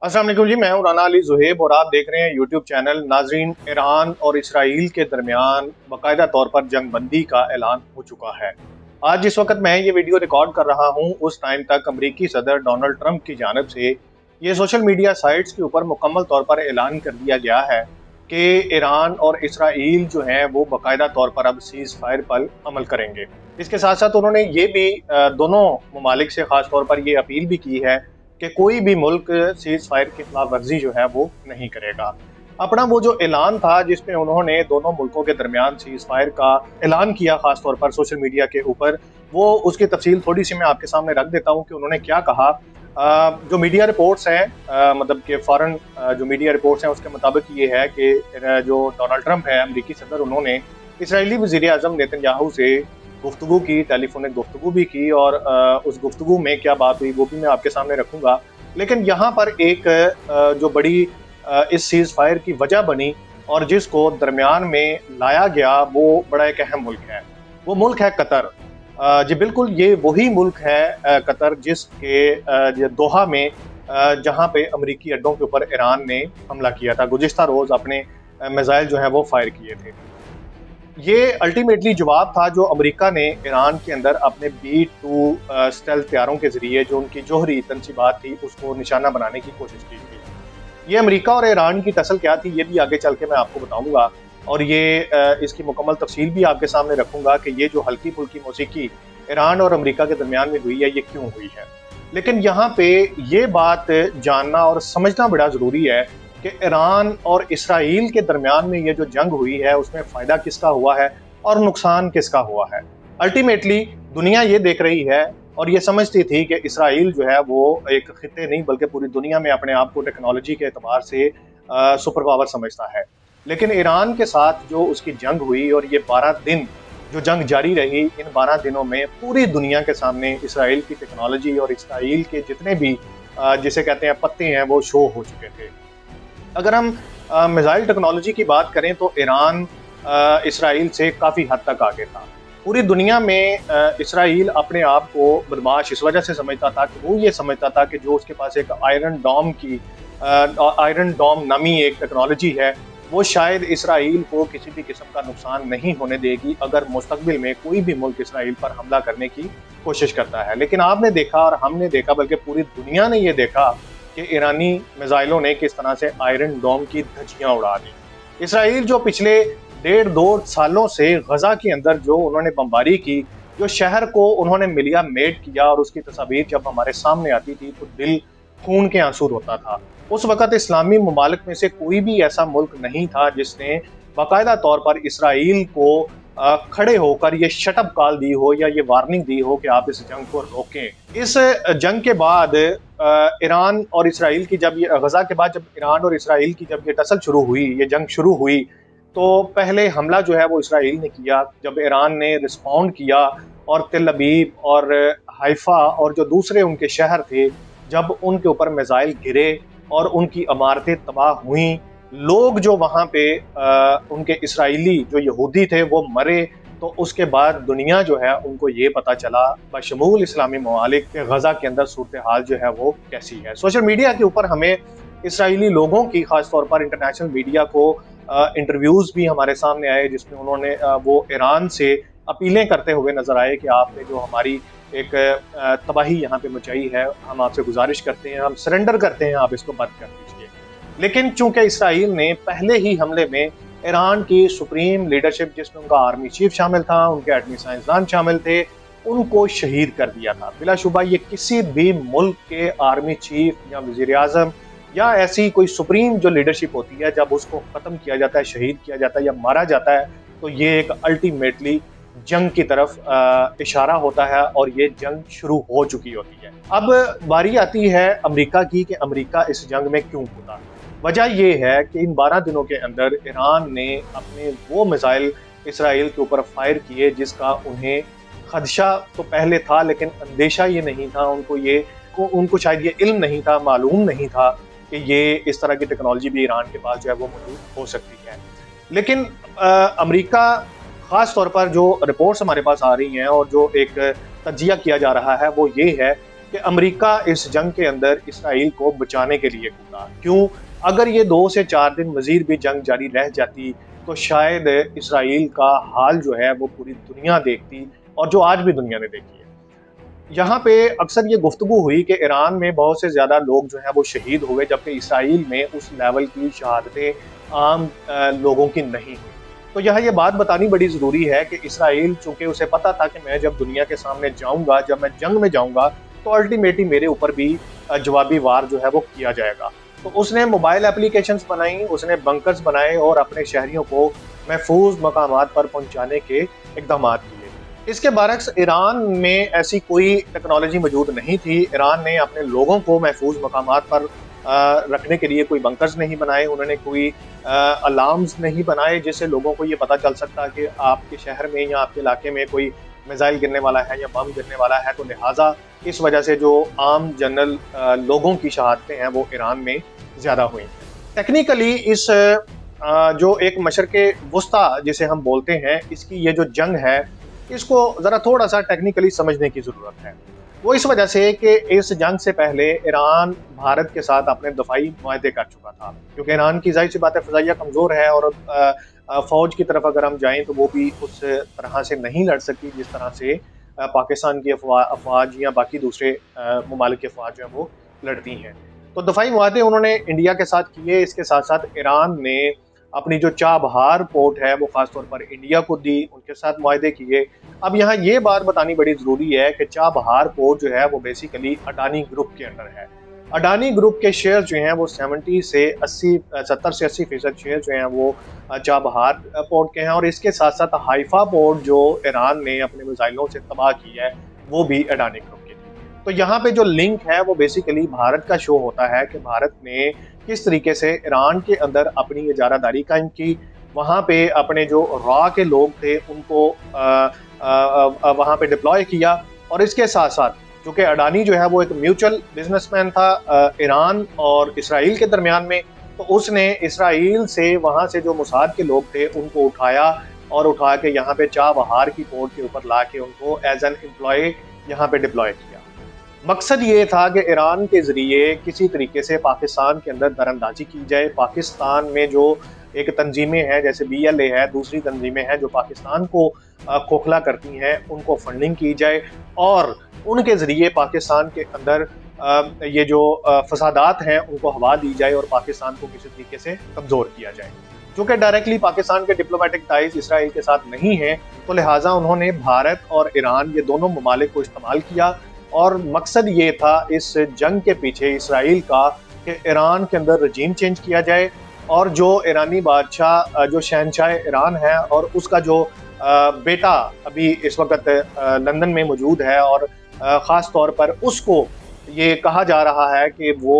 अस्सलाम वालेकुम जी, मैं हूं राना अली ज़ुहैब और आप देख रहे हैं यूट्यूब चैनल। नाजरीन, ईरान और इसराइल के दरमियान बाकायदा तौर पर जंग बंदी का ऐलान हो चुका है। आज जिस वक्त मैं ये वीडियो रिकॉर्ड कर रहा हूं, उस टाइम तक अमरीकी सदर डोनाल्ड ट्रंप की जानब से ये सोशल मीडिया साइट्स के ऊपर मुकम्मल तौर पर ऐलान कर दिया गया है कि ईरान और इसराइल जो हैं वो बाकायदा तौर पर अब सीज़ फायर पर अमल करेंगे। इसके साथ साथ उन्होंने ये भी दोनों ममालिक से ख़ास तौर पर ये अपील भी की है कि कोई भी मुल्क सीज फायर की खिलाफ वर्जी जो है वो नहीं करेगा। अपना वो जो ऐलान था जिसमें उन्होंने दोनों मुल्कों के दरमियान सीज फायर का ऐलान किया, खास तौर पर सोशल मीडिया के ऊपर, वो उसकी तफसील थोड़ी सी मैं आपके सामने रख देता हूँ कि उन्होंने क्या कहा। जो मीडिया रिपोर्ट्स हैं, मतलब कि फ़ॉरेन जो मीडिया रिपोर्ट्स हैं उसके मुताबिक ये है कि जो डोनाल्ड ट्रंप है अमरीकी सदर, उन्होंने इसराइली वज़ीर आज़म नेतन्याहू से गुफ्तगू की, टेलीफोनिक गुफ्तगू भी की और उस गुफ्तगू में क्या बात हुई वो भी मैं आपके सामने रखूंगा। लेकिन यहाँ पर एक जो बड़ी इस सीज फायर की वजह बनी और जिसको दरमियान में लाया गया, वो बड़ा एक अहम मुल्क है। वो मुल्क है कतर। जी बिल्कुल, ये वही मुल्क है कतर जिसके दोहा में जहाँ पे अमरीकी अड्डों के ऊपर ईरान ने हमला किया था, गुज़िश्ता रोज़ अपने मिसाइल जो है वो फायर किए थे। ये अल्टीमेटली जवाब था जो अमेरिका ने ईरान के अंदर अपने B-2 स्टेल्थ तैयारों के जरिए जो उनकी जोहरी तनसीबात थी उसको निशाना बनाने की कोशिश की थी। ये अमेरिका और ईरान की टसल क्या थी, ये भी आगे चल के मैं आपको बताऊंगा और ये इसकी मुकम्मल तफसील भी आपके सामने रखूंगा कि ये जो हल्की फुल्की मौसीकी ईरान और अमेरिका के दरमियान में हुई है ये क्यों हुई है। लेकिन यहाँ पे ये बात जानना और समझना बड़ा ज़रूरी है कि ईरान और इसराइल के दरमियान में ये जो जंग हुई है उसमें फ़ायदा किसका हुआ है और नुकसान किसका हुआ है। अल्टीमेटली दुनिया ये देख रही है और ये समझती थी कि इसराइल जो है वो एक खित्ते नहीं बल्कि पूरी दुनिया में अपने आप को टेक्नोलॉजी के एतबार से सुपर पावर समझता है। लेकिन ईरान के साथ जो उसकी जंग हुई और ये 12 दिन जो जंग जारी रही, इन 12 दिनों में पूरी दुनिया के सामने इसराइल की टेक्नोलॉजी और इसराइल के जितने भी जिसे कहते हैं पत्ते हैं वो शो हो चुके थे। अगर हम मिसाइल टेक्नोलॉजी की बात करें तो ईरान इसराइल से काफ़ी हद तक आगे था। पूरी दुनिया में इसराइल अपने आप को बदमाश इस वजह से समझता था कि वो ये समझता था कि जो उसके पास एक आयरन डॉम नामी एक टेक्नोलॉजी है, वो शायद इसराइल को किसी भी किस्म का नुकसान नहीं होने देगी अगर मुस्तकबिल में कोई भी मुल्क इसराइल पर हमला करने की कोशिश करता है। लेकिन आपने देखा और हमने देखा, बल्कि पूरी दुनिया ने ये देखा कि ईरानी मिसाइलों ने किस तरह से आयरन डोम की धज्जियां उड़ा दी। इसराइल जो पिछले 1.5-2 सालों से गजा के अंदर जो उन्होंने बमबारी की, जो शहर को उन्होंने मिलिया मेड किया और उसकी तस्वीर जब हमारे सामने आती थी तो दिल खून के आंसू रोता था। उस वक़्त इस्लामी ममालिक में से कोई भी ऐसा मुल्क नहीं था जिसने बाकायदा तौर पर इसराइल को खड़े होकर ये शटअप कॉल दी हो या ये वार्निंग दी हो कि आप इस जंग को रोकें। इस जंग के बाद ईरान और इसराइल की जब ये गजा के बाद जब ईरान और इसराइल की जब ये टसल शुरू हुई, ये जंग शुरू हुई, तो पहले हमला जो है वो इसराइल ने किया। जब ईरान ने रिस्पॉन्ड किया और तेल अबीब और हाइफा और जो दूसरे उनके शहर थे, जब उनके ऊपर मिसाइल गिरे और उनकी इमारतें तबाह हुई, लोग जो वहाँ पे उनके इसराइली जो यहूदी थे वो मरे, तो उसके बाद दुनिया जो है उनको ये पता चला बशमूल इस्लामी ममालिक के गजा के अंदर सूरत हाल जो है वो कैसी है। सोशल मीडिया के ऊपर हमें इसराइली लोगों की, खास तौर पर इंटरनेशनल मीडिया को इंटरव्यूज़ भी हमारे सामने आए जिसमें उन्होंने वो ईरान से अपीलें करते हुए नजर आए कि आपने जो हमारी एक तबाही यहाँ पे मचाई है, हम आपसे गुजारिश करते हैं, हम सरेंडर करते हैं, आप इसको बंद कर दीजिए। लेकिन चूंकि इसराइल ने पहले ही हमले में ईरान की सुप्रीम लीडरशिप, जिसमें उनका आर्मी चीफ शामिल था, उनके एटमी साइंसदान शामिल थे, उनको शहीद कर दिया था। बिलाशुबा ये किसी भी मुल्क के आर्मी चीफ या वजीर आजम या ऐसी कोई सुप्रीम जो लीडरशिप होती है, जब उसको ख़त्म किया जाता है, शहीद किया जाता है या मारा जाता है, तो ये एक अल्टीमेटली जंग की तरफ इशारा होता है और ये जंग शुरू हो चुकी होती है। अब बारी आती है अमेरिका की कि अमेरिका इस जंग में क्यों कूदा। वजह यह है कि इन 12 दिनों के अंदर ईरान ने अपने वो मिसाइल इसराइल के ऊपर फायर किए जिसका उन्हें खदशा तो पहले था, लेकिन अंदेशा ये नहीं था, उनको शायद ये इल्म नहीं था, मालूम नहीं था कि ये इस तरह की टेक्नोलॉजी भी ईरान के पास जो है वो मौजूद हो सकती है। लेकिन अमेरिका, ख़ास तौर पर जो रिपोर्ट्स हमारे पास आ रही हैं और जो एक तज्जिया किया जा रहा है वो ये है कि अमेरिका इस जंग के अंदर इसराइल को बचाने के लिए कूदा। क्यों? अगर ये 2 से 4 दिन मजीद भी जंग जारी रह जाती तो शायद इसराइल का हाल जो है वो पूरी दुनिया देखती, और जो आज भी दुनिया ने देखी है। यहाँ पे अक्सर ये गुफ्तगू हुई कि ईरान में बहुत से ज़्यादा लोग जो हैं वो शहीद हुए, जबकि इसराइल में उस लेवल की शहादतें आम लोगों की नहीं हुई। तो यहाँ ये बात बतानी बड़ी ज़रूरी है कि इसराइल, चूँकि उसे पता था कि मैं जब दुनिया के सामने जाऊँगा, जब मैं जंग में जाऊँगा, तो अल्टीमेटली मेरे ऊपर भी जवाबी वार जो है वो किया जाएगा। तो उसने मोबाइल एप्लीकेशंस बनाई, उसने बंकर्स बनाए और अपने शहरियों को महफूज मकामात पर पहुँचाने के इक़दाम किए। इसके बरक्स ईरान में ऐसी कोई टेक्नोलॉजी मौजूद नहीं थी। ईरान ने अपने लोगों को महफूज मकामात पर रखने के लिए कोई बंकर्स नहीं बनाए, उन्होंने कोई अलार्म्स नहीं बनाए जिससे लोगों को ये पता चल सकता कि आपके शहर में या आपके इलाके में कोई मिसाइल गिरने वाला है या बम गिरने वाला है। तो लिहाजा इस वजह से जो आम जनरल लोगों की शहादतें हैं वो ईरान में ज़्यादा हुई। टेक्निकली इस जो एक मशरक़े वुस्ता जिसे हम बोलते हैं, इसकी ये जो जंग है, इसको ज़रा थोड़ा सा टेक्निकली समझने की ज़रूरत है। वो इस वजह से कि इस जंग से पहले ईरान भारत के साथ अपने दफ़ाई मुआहदे कर चुका था, क्योंकि ईरान की ज़ाहिर सी बात है फ़ज़ाइया कमज़ोर है, और फ़ौज की तरफ अगर हम जाएँ तो वो भी उस तरह से नहीं लड़ सकती जिस तरह से पाकिस्तान की अफ़वाज या बाकी दूसरे ममालिक की अफ़वाज जो हैं वो लड़ती हैं। तो दफ़ाई मुआहदे उन्होंने इंडिया के साथ किए। इसके साथ साथ ईरान ने अपनी जो चाबहार पोर्ट है वो ख़ास तौर पर इंडिया को दी, उनके साथ मुआहदे किए। अब यहाँ ये बात बतानी बड़ी ज़रूरी है कि चाबहार पोर्ट जो है वो बेसिकली अडानी ग्रुप के अंडर है। अडानी ग्रुप के शेयर जो हैं वो 70 से 80% शेयर जो हैं वो चाबहार पोर्ट के हैं, और इसके साथ साथ हाइफा पोर्ट जो ईरान ने अपने मिसाइलों से तबाह किया है वो भी अडानी ग्रुप की थी। तो यहाँ पे जो लिंक है वो बेसिकली भारत का शो होता है कि भारत ने किस तरीके से ईरान के अंदर अपनी इजारादारी कायम की, वहाँ पे अपने जो रॉ के लोग थे उनको वहाँ पे डिप्लॉय किया, और इसके साथ साथ चूँकि अडानी जो है वो एक म्यूचुअल बिजनेसमैन था ईरान और इसराइल के दरमियान में, तो उसने इसराइल से वहाँ से जो मुसाद के लोग थे उनको उठाया और उठा के यहाँ पे चाबहार की पोर्ट के ऊपर ला के उनको एज एन एम्प्लॉय यहाँ पे डिप्लॉय किया। मकसद ये था कि ईरान के ज़रिए किसी तरीके से पाकिस्तान के अंदर दरअंदाजी की जाए। पाकिस्तान में जो एक तंजीमें हैं जैसे BLA है, दूसरी तंजीमें हैं जो पाकिस्तान को खोखला करती हैं, उनको फंडिंग की जाए और उनके ज़रिए पाकिस्तान के अंदर ये जो फसादात हैं उनको हवा दी जाए और पाकिस्तान को किसी तरीके से कमज़ोर किया जाए। चूँकि डायरेक्टली पाकिस्तान के डिप्लोमेटिक टाइज इसराइल के साथ नहीं हैं, तो लिहाजा उन्होंने भारत और ईरान ये दोनों ममालिक को इस्तेमाल किया, और मकसद ये था इस जंग के पीछे इसराइल का कि ईरान के अंदर रजीम चेंज किया जाए, और जो ईरानी बादशाह जो शहनशाह ईरान है और उसका जो बेटा अभी इस वक्त लंदन में मौजूद है, और ख़ास तौर पर उसको ये कहा जा रहा है कि वो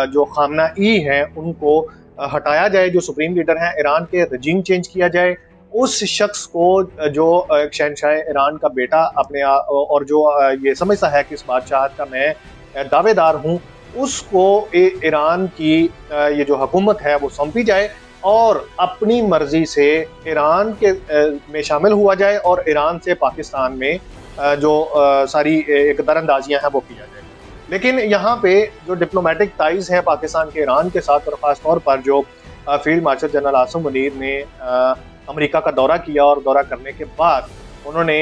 जो खामना-ई हैं उनको हटाया जाए, जो सुप्रीम लीडर हैं ईरान के, रजीम चेंज किया जाए। उस शख्स को जो शहनशाह ईरान का बेटा अपने और जो ये समझता है कि इस बादशाहत का मैं दावेदार हूँ, उसको ईरान की ये जो हुकूमत है वो सौंपी जाए और अपनी मर्जी से ईरान के में शामिल हुआ जाए और ईरान से पाकिस्तान में जो सारी एक दरअंदाजियाँ हैं वो किया जाए। लेकिन यहाँ पे जो डिप्लोमेटिक टाइज हैं पाकिस्तान के ईरान के साथ, और ख़ास तौर पर जो field marshal general Asim Munir ने अमेरिका का दौरा किया, और दौरा करने के बाद उन्होंने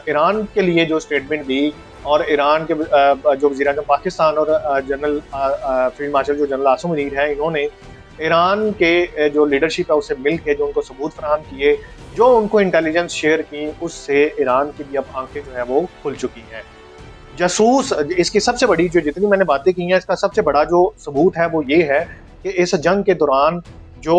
ईरान के लिए जो स्टेटमेंट दी, और ईरान के जो वज़ीर-ए-आज़म पाकिस्तान और जनरल फील्ड मार्शल जो जनरल आसिम मुनीर हैं, इन्होंने ईरान के जो लीडरशिप है उससे मिल के जो उनको सबूत फराहम किए, जो उनको इंटेलिजेंस शेयर की, उससे ईरान की भी अब आंखें जो हैं वो खुल चुकी हैं। जासूस, इसकी सबसे बड़ी जो जितनी मैंने बातें की हैं, इसका सबसे बड़ा जो सबूत है वो ये है कि इस जंग के दौरान जो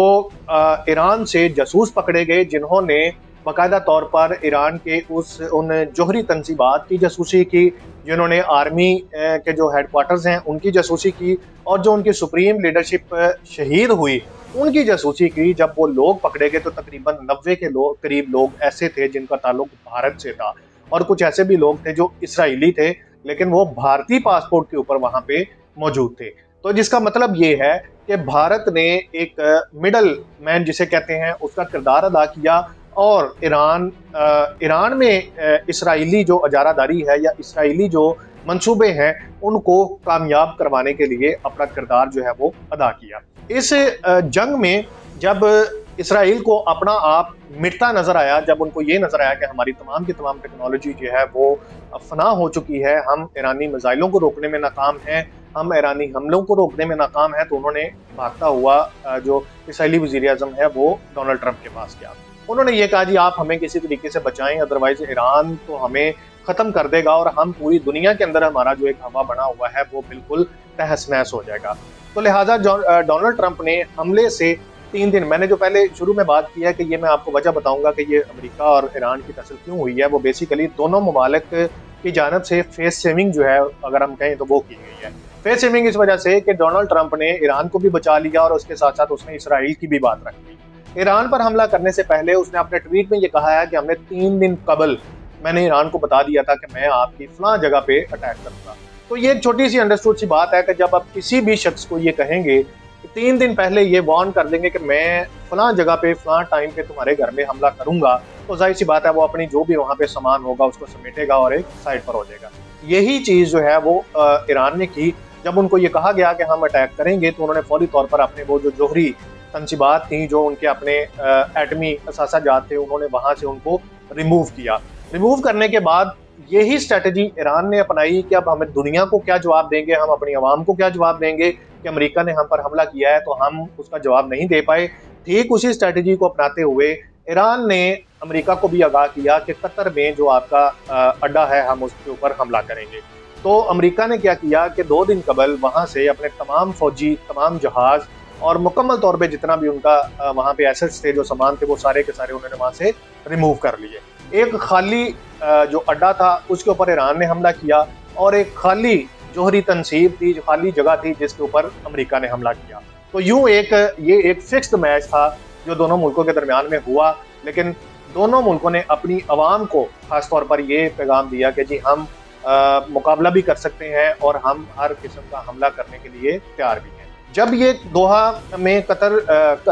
ईरान से जासूस पकड़े गए, जिन्होंने बाकायदा तौर पर ईरान के उन जोहरी तंजीबात की जासूसी की, जिन्होंने आर्मी के जो हेडक्वार्टर्स हैं उनकी जासूसी की, और जो उनकी सुप्रीम लीडरशिप शहीद हुई उनकी जासूसी की। जब वो लोग पकड़े गए तो तकरीबन 90 के करीब लोग ऐसे थे जिनका ताल्लुक भारत से था, और कुछ ऐसे भी लोग थे जो इसराइली थे लेकिन वो भारतीय पासपोर्ट के ऊपर वहाँ पे मौजूद थे। तो जिसका मतलब ये है कि भारत ने एक मिडल मैन जिसे कहते हैं उसका किरदार अदा किया, और ईरान में इसराइली जो इजारादारी है या इसराइली जो मंसूबे हैं उनको कामयाब करवाने के लिए अपना किरदार जो है वो अदा किया। इस जंग में जब इसराइल को अपना आप मिटता नजर आया, जब उनको ये नजर आया कि हमारी तमाम की तमाम टेक्नोलॉजी जो है वो फना हो चुकी है, हम ईरानी मिसाइलों को रोकने में नाकाम हैं, हम ईरानी हमलों को रोकने में नाकाम हैं, तो उन्होंने भागता हुआ जो इसराइली वज़ीर आज़म है वो डोनाल्ड ट्रंप के पास गया। उन्होंने ये कहा जी आप हमें किसी तरीके से बचाएं, अदरवाइज ईरान तो हमें खत्म कर देगा और हम पूरी दुनिया के अंदर हमारा जो एक हवा बना हुआ है वो बिल्कुल तहस नहस हो जाएगा। तो लिहाजा डोनाल्ड ट्रंप ने हमले से 3 दिन, मैंने जो पहले शुरू में बात की है कि ये मैं आपको वजह बताऊंगा कि ये अमेरिका और ईरान की तसल क्यों हुई है, वो बेसिकली दोनों ममालिक की जानब से फेस सेविंग जो है अगर हम कहें तो वो की गई है। फेस सेविंग इस वजह से कि डोनाल्ड ट्रंप ने ईरान को भी बचा लिया और उसके साथ साथ उसने इसराइल की भी बात रख दी। ईरान पर हमला करने से पहले उसने अपने ट्वीट में ये कहा है कि हमने 3 दिन कबल मैंने ईरान को बता दिया था कि मैं आपकी फलां जगह पे अटैक करूंगा। तो ये एक छोटी सी अंडरस्टूड सी बात है कि जब आप किसी भी शख्स को ये कहेंगे, 3 दिन पहले ये वार्न कर देंगे कि मैं फलां जगह पे फलां टाइम पे तुम्हारे घर में हमला करूंगा, तो जाहिर सी बात है वो अपनी जो भी वहां पे सामान होगा उसको समेटेगा और एक साइड पर हो जाएगा। यही चीज जो है वो ईरान ने की। जब उनको ये कहा गया कि हम अटैक करेंगे तो उन्होंने फौरी तौर पर अपने वो जो जोहरी तंसीबात थी, जो उनके अपने एटमी असासाजात थे, उन्होंने वहां से उनको रिमूव किया। रिमूव करने के बाद यही स्ट्रेटजी ईरान ने अपनाई कि अब हमें दुनिया को क्या जवाब देंगे, हम अपनी आवाम को क्या जवाब देंगे कि अमेरिका ने हम पर हमला किया है तो हम उसका जवाब नहीं दे पाए। ठीक उसी स्ट्रेटजी को अपनाते हुए ईरान ने अमेरिका को भी आगाह किया कि कतर में जो आपका अड्डा है हम उसके ऊपर हमला करेंगे। तो अमेरिका ने क्या किया कि 2 दिन कबल वहां से अपने तमाम फौजी, तमाम जहाज और मुकम्मल तौर पे जितना भी उनका वहां पे एसेट्स थे, जो सामान थे, वो सारे के सारे उन्होंने वहां से रिमूव कर लिए। एक खाली जो अड्डा था उसके ऊपर ईरान ने हमला किया और एक खाली जोहरी तनसीब थी, जो खाली जगह थी जिसके ऊपर अमेरिका ने हमला किया। तो यूं ये एक फिक्स्ड मैच था जो दोनों मुल्कों के दरमियान में हुआ, लेकिन दोनों मुल्कों ने अपनी आवाम को खास तौर पर ये पैगाम दिया कि जी हम मुकाबला भी कर सकते हैं और हम हर किस्म का हमला करने के लिए तैयार भी हैं। जब ये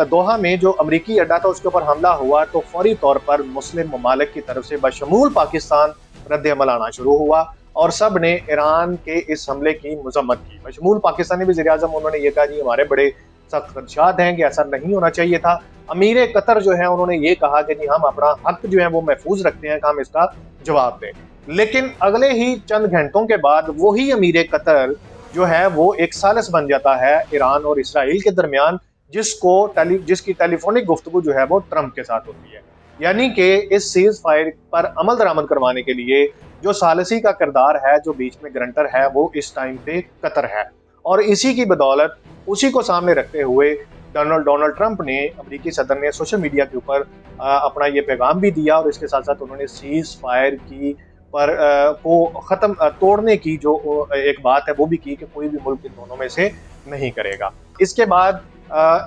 दोहा में जो अमरीकी अड्डा था उसके ऊपर हमला हुआ तो फौरी तौर पर मुस्लिम ममालिक की तरफ से बशमूल पाकिस्तान रद्द अमल आना शुरू हुआ और सब ने ईरान के इस हमले की मजम्मत की। बशमूल पाकिस्तानी वज़ीर आज़म, उन्होंने ये कहा जी हमारे बड़े सख्त खदशात हैं कि ऐसा नहीं होना चाहिए था। अमीर कतर जो है उन्होंने ये कहा कि जी हम अपना हक जो है वो महफूज रखते हैं कि हम इसका जवाब दें। लेकिन अगले ही चंद घंटों के बाद वही अमीर कतर जो है वो एक सालिस बन जाता है ईरान और इसराइल के दरमियान, जिसकी टेलीफोनिक गुफ्तगू जो है वो ट्रंप के साथ होती है। यानी कि इस सीज फायर पर अमल दरामद करवाने के लिए जो सालिसी का किरदार है, जो बीच में ग्रंटर है, वो इस टाइम पे कतर है। और इसी की बदौलत, उसी को सामने रखते हुए डोनाल्ड ट्रंप ने, अमेरिकी सदर ने सोशल मीडिया के ऊपर अपना ये पैगाम भी दिया और इसके साथ साथ उन्होंने सीज फायर की को तोड़ने की जो एक बात है वो भी की कि कोई भी मुल्क इन दोनों में से नहीं करेगा। इसके बाद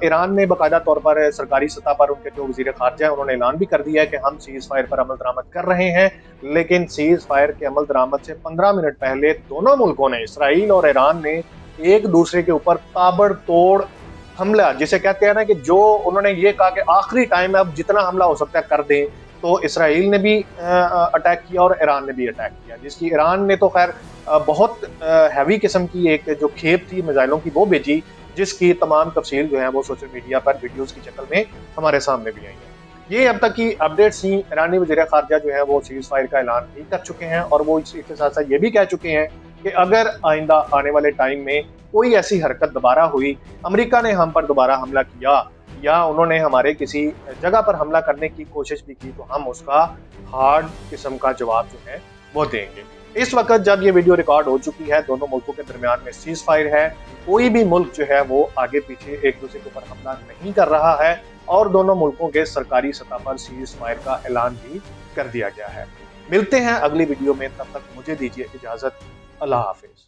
ईरान ने बाकायदा तौर पर सरकारी सतह पर उनके जो वज़ीर ख़ारजा है उन्होंने ऐलान भी कर दिया है कि हम सीज फायर पर अमल दरामद कर रहे हैं। लेकिन सीज फायर के अमल दरामद से 15 मिनट पहले दोनों मुल्कों ने, इसराइल और ईरान ने, एक दूसरे के ऊपर ताबड़तोड़ हमला, जिसे कहते हैं ना कि जो उन्होंने ये कहा कि आखिरी टाइम है, अब जितना हमला हो सकता है कर दें, तो इसराइल ने भी अटैक किया और ईरान ने भी अटैक किया, जिसकी ईरान ने तो खैर बहुत हैवी किस्म की एक जो खेप थी मिसाइलों की वो भेजी, जिसकी तमाम तफसील जो है वो सोशल मीडिया पर वीडियोस की शक्ल में हमारे सामने भी आई है। ये अब तक की अपडेट्स थी। ईरानी वज़ीर ख़ारजा जो है वो सीज फायर का ऐलान भी कर चुके हैं और वो इसके साथ साथ ये भी कह चुके हैं कि अगर आइंदा आने वाले टाइम में कोई ऐसी हरकत दोबारा हुई, अमेरिका ने हम पर दोबारा हमला किया या उन्होंने हमारे किसी जगह पर हमला करने की कोशिश भी की, तो हम उसका हार्ड किस्म का जवाब जो है वो देंगे। इस वक्त जब ये वीडियो रिकॉर्ड हो चुकी है, दोनों मुल्कों के दरमियान में सीज फायर है, कोई भी मुल्क जो है वो आगे पीछे एक दूसरे के ऊपर हमला नहीं कर रहा है और दोनों मुल्कों के सरकारी सतह पर सीज फायर का ऐलान भी कर दिया गया है। मिलते हैं अगली वीडियो में, तब तक मुझे दीजिए इजाजत। अल्लाह हाफिज।